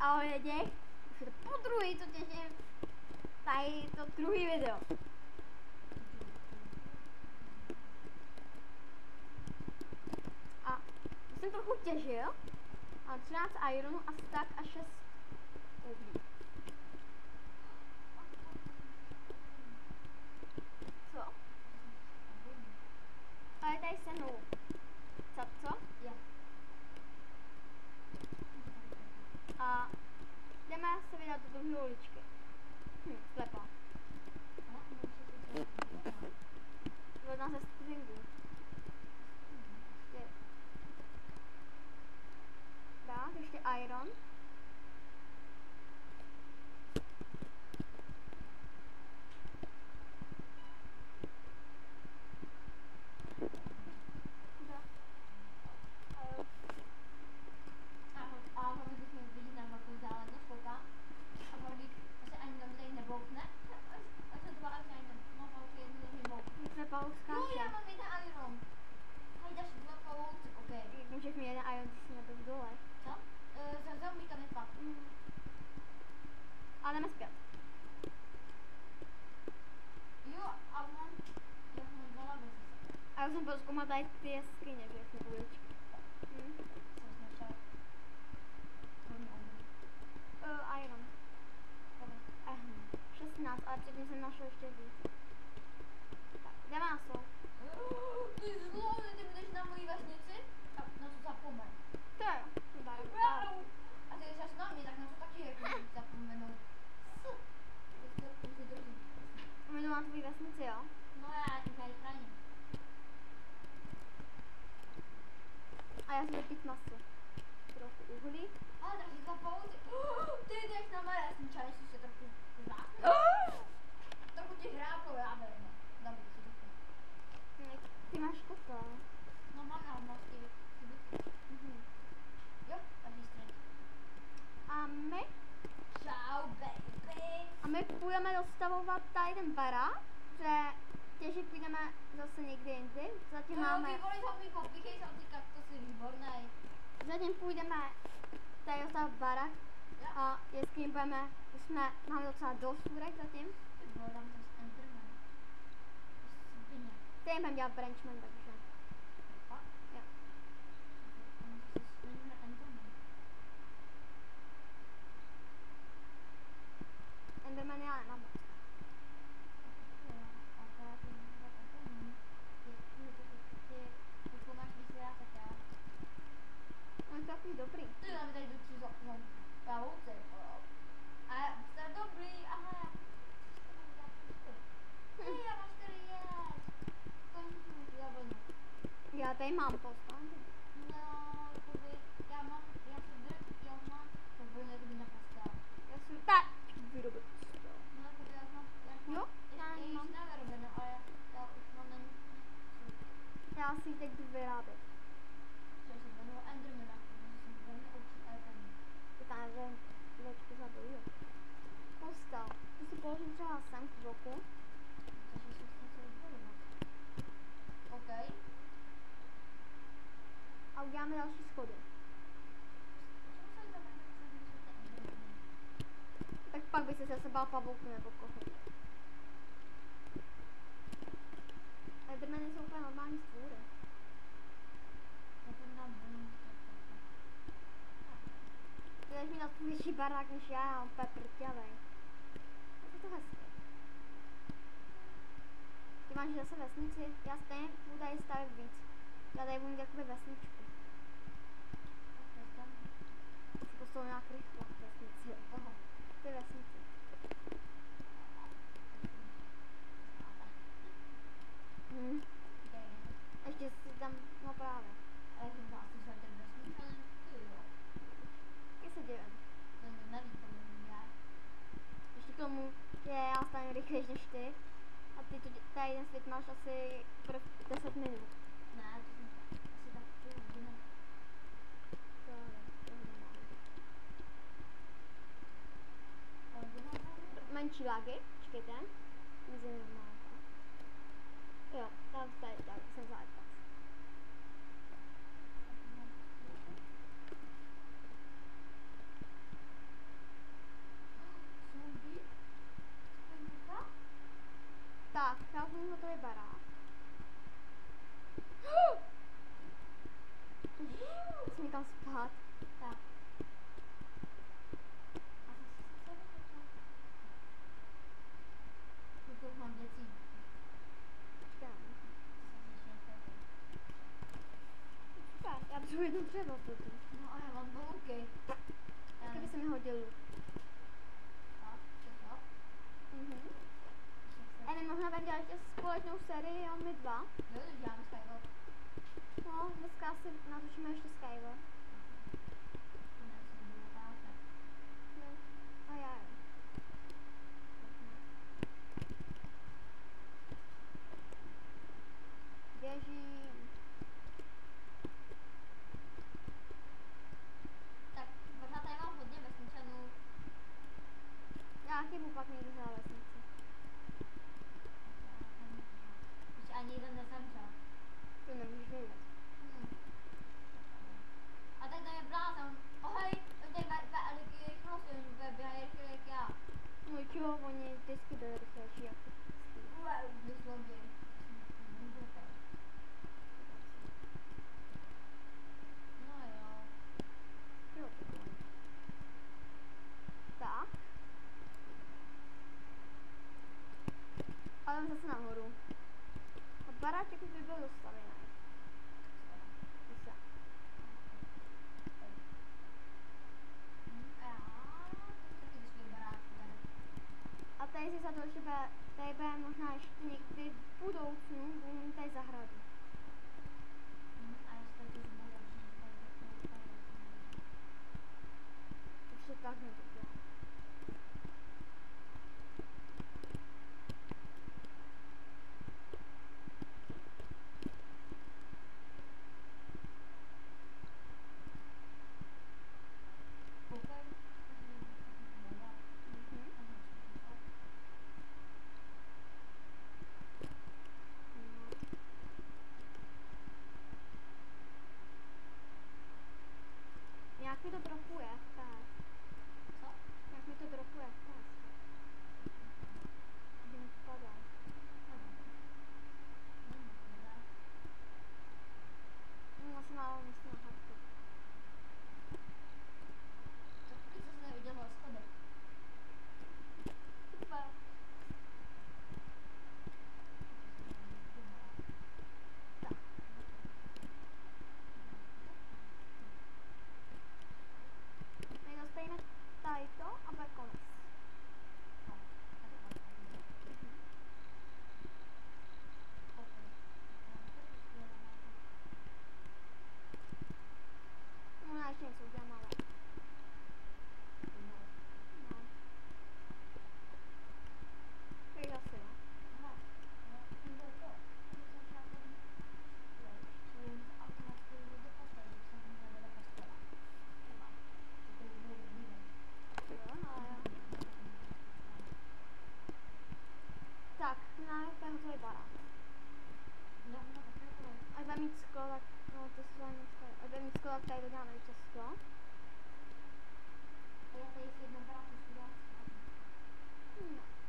ahoj lidi, už je to po druhý, co těším, tady to druhý video. A jsem trochu těžil, a 13 ironů a stack a 6 uhlí. Co? Ale tady se mnou. Co? Jo. A jdeme se vydat do druhé uličky. Slepá. Vodná ze stringu. Tak, ještě iron. Můžeš mi jeden iron, když jsi nebyl dole. Co? Za zombie tam je pak. Ale jdeme zpět. Jo, a mám... Já mám dva lavy. A já jsem pozkoumal tady ty jeskyně, všechny uličky. Iron. 16, ale předtím jsem našel ještě víc. Tak, jdeme na sol. Ty zlo, ty budeš na mojí vesnici? Tak na to zapomeň. To jo, chyba. A ty jsi na mě, tak na to taky jako zapomenu. Jdu na tvůj vesnici, jo? No já tím tady chráním. A já si vypít maso. Trochu uhlí. Ale tak si zapouci. Ty jdeš na moje vesniča, jestli se trochu zásne. Trochu ti hráblo, já nevím. Dobrý, si děkuji. Ty máš kotel. No mám na oblasti. Jo, takže střed. A my? Čau, baby. A my půjdeme dostavovat tady ten barák, že těžit půjdeme zase někdy jindy. Zatím máme... Ty vole, zombie, popíchej se ty kaktusy, výbornej. Zatím půjdeme tady dostavovat barák a jestli budeme, máme docela dost úrek zatím. Ty vole, tam to je Enderman. Svině. Teď budeme dělat branchman, takže... Fakt? Jo. Svině Enderman. Enderman já nemám moc. On je takový dobrý. Ty nám tady dočí pavouci. A jste dobrý, aha. Ty, já máš tady jet. Já tady mám postavu. No, jakoby, já mám to bude někdy na postel. Já si tak vyrobit postavu. No, jakoby já mám, Jo? Já já nemám. již navyrobenou, ale já už mám na ní. Já si ji teď jdu vyrábět. Co se jmenuje Endermana, protože jsem velmi učí Enderman. To tam je loďku zabojí. Postel. Tu si položím třeba sem k boku. Takže si chci vyrobit. OK. A uděláme další schody. Tak pak by se zase bál pavouku nebo koho. Endermany jsou úplně normální stvůry. Ty jdeš mi na větší barák než já mám úplně prťavej. Jak je to hezké. Ty máš zase vesnici, já stejně budu tady stavit víc. Já tady budu mít jakoby vesničku. Si postavu nějak rychle vesnici. Aha, ty vesnici. Ještě si tam, no právě. Jak se dělám? Ještě k tomu, že já stanu rychlejš než ty. A ty tady jeden svět máš asi 10 minut. Menší lagy, čekejte. Nic normálka. Jo, tam tady, tak jsem zálepas. dřevo blbý. No a já mám louky. Taky by se mi hodil luk. Mhm. Eli, možná budeme dělat ještě společnou sérii o my dva. Jo, to děláme Skywalk. No, dneska si natočíme ještě Skywalk. No, a já jo. Běžím. Tak možná tady mám hodně vesničanů. Já chybu pak někdy za vesnici. Ještě ani jeden nezemřel. To nemůžeš vědět. A tak tam je blázen. Ohej, tady veliky rychlosti, oni úplně běhají rychle jak já. No jo, oni vždycky byli rychlejší jak ty. Vyslovně. No jo. Jo, to bylo. Tak. A jdeme zase nahoru. A baráček už by byl dostavěný. Zase. A tady si za to, že tady bude možná ještě někdy v budoucnu, budu mít tady zahradu. Ještě tak nedodělám. Nějak mi to dropuje FPS. Nějak mi to dropuje FPS. Že mi spadá. No, asi málo místa na hardku. Super. Tak. My dostajeme tady to a bude konec. No, já ještě něco udělám, ale... No. Tady asi, no. Jo, ale jo. Tak, máme tady hotový barák. Až bude mít sklo, tak... No, to se zvládne sklo. Až bude mít sklo, tak tady doděláme ještě sklo. No,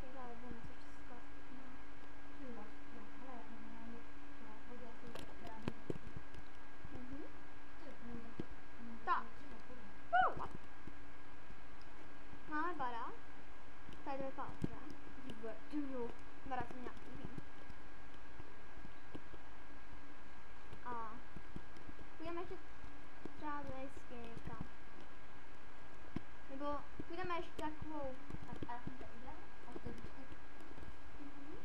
takže ale budeme muset ještě sklo. Mhm. Tak. Máme barák. Tady dvě palce. Výborně. Barák jsem nějaký vím. A půjdeme ještě třeba vejsky někam. Nebo půjdeme ještě takovou... Mhm.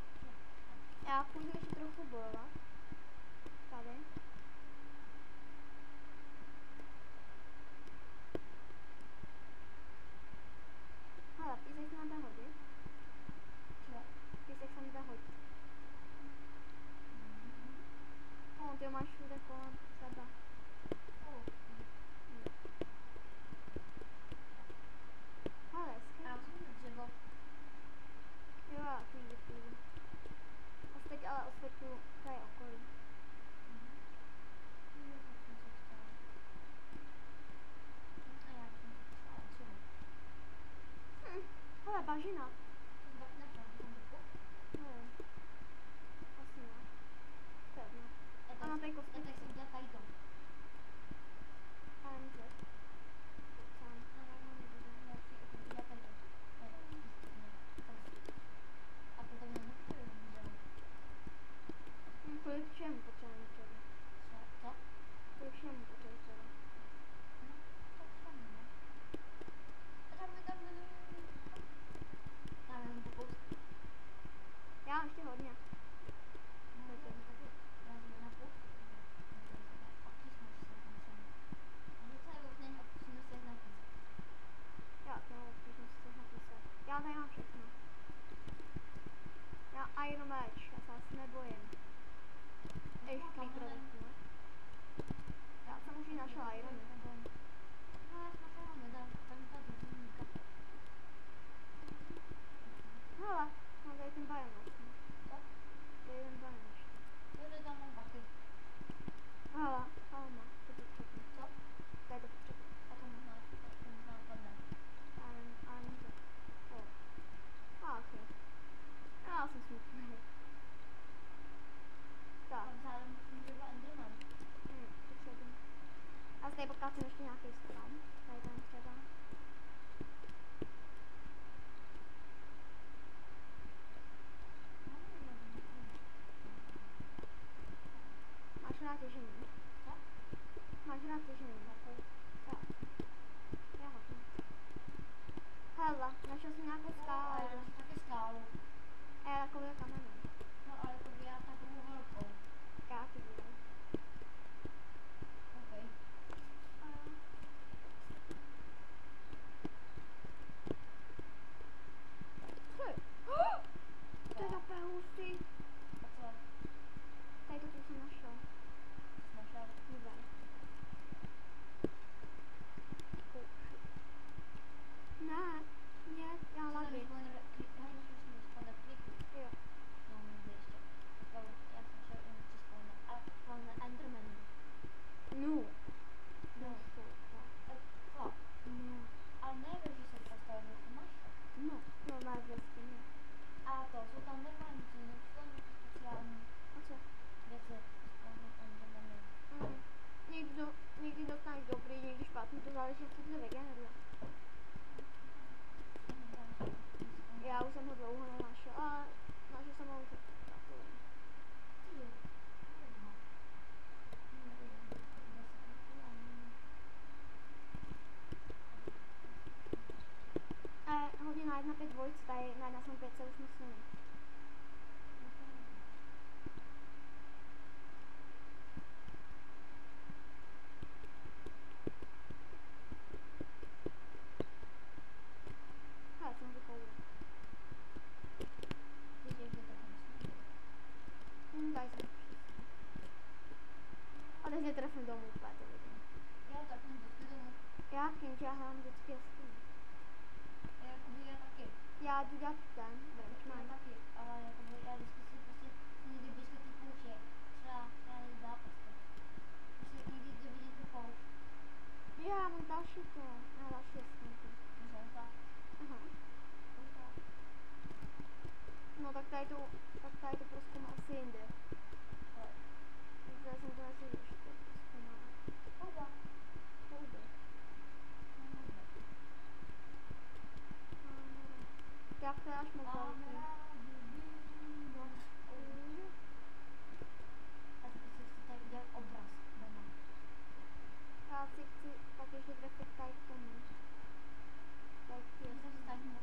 Já půjdu ještě trochu bojovat. Tady. Hele, písek se nám bude hodit. Písek se mi bude hodit. Ty ho máš všude kolem sebe. Hele, jo, já půjdu. A teď ale osvětlu tady okolí. Hele, bažina. Hele. Asi ne. To je jedno. A mám tady kostky. Ale může. Sám. Kolik všemu potřebujeme třeba? Kolik všemu potřebujeme třeba? meč, já se asi nebojím. Ještě creeper. Já jsem už ji našla irony. Hele, mám tady ten biom vlastně. Tady jeden biom ještě. Hele, palma, to potřebuje. Co? Tady to potřebuje. A to možná padne. Ale může. O. Ach jo. Já jsem smutný. Tak. Vzhledem může být Enderman. Potřebuji. A zde pokácím ještě nějaký strom. Tady tam třeba. Máš rád těžení? Co? Máš rád těžení? Jo. Já hodně. Hele, našel jsem nějakou skálu. Taky skálu. A já takové kameny. No ale to by já takovou velkou. Já ty budu. OK. Co je? To je takové hustý. A co? Tady to jsem našel. Našel. Dívej. Ne, já lagy. Jo. No. No. No. No. No, má dvě stěny. A co? Někdy dostaneš dobrý, někdy špatný, to záleží, jak se to vygeneruje. Já už jsem ho dlouho nenašel, ale našel jsem ho už takový. Hodně na 1.5 tady na 1.5 se už nic není. Hele, jsem vykoulil. Tady jsem přesně. A teď se trefnu domů úplně, to vidím. Já kynče, já hrám vždycky jaskyni. Já jdu dělat ten benchmark. Já mám další to, já další jaskyňku. Aha. No tak tady to prozkoumám asi jinde. Zde jsem to asi ještě prozkoumala. Pouze. Jak to až moc velký? Já si chci tak ještě trefit tady k tomu. Tady k těm stáhnu.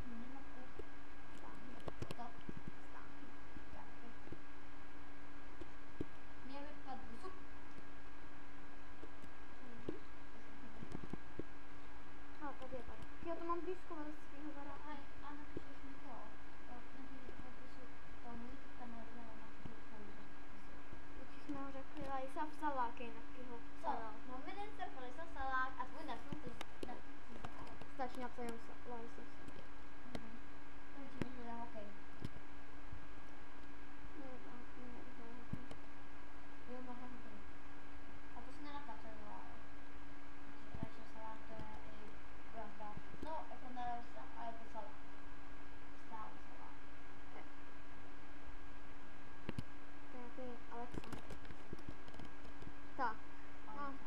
A tady je tady. Já to mám blízko od svého baráku. Už jsme ho řekli, ale jsem psala, jinak ho psala. Stačí napsat jenom Lajsa. To je Alexander. Tak. Alexander.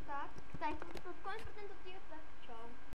Tak, tady to konec pro tento díl.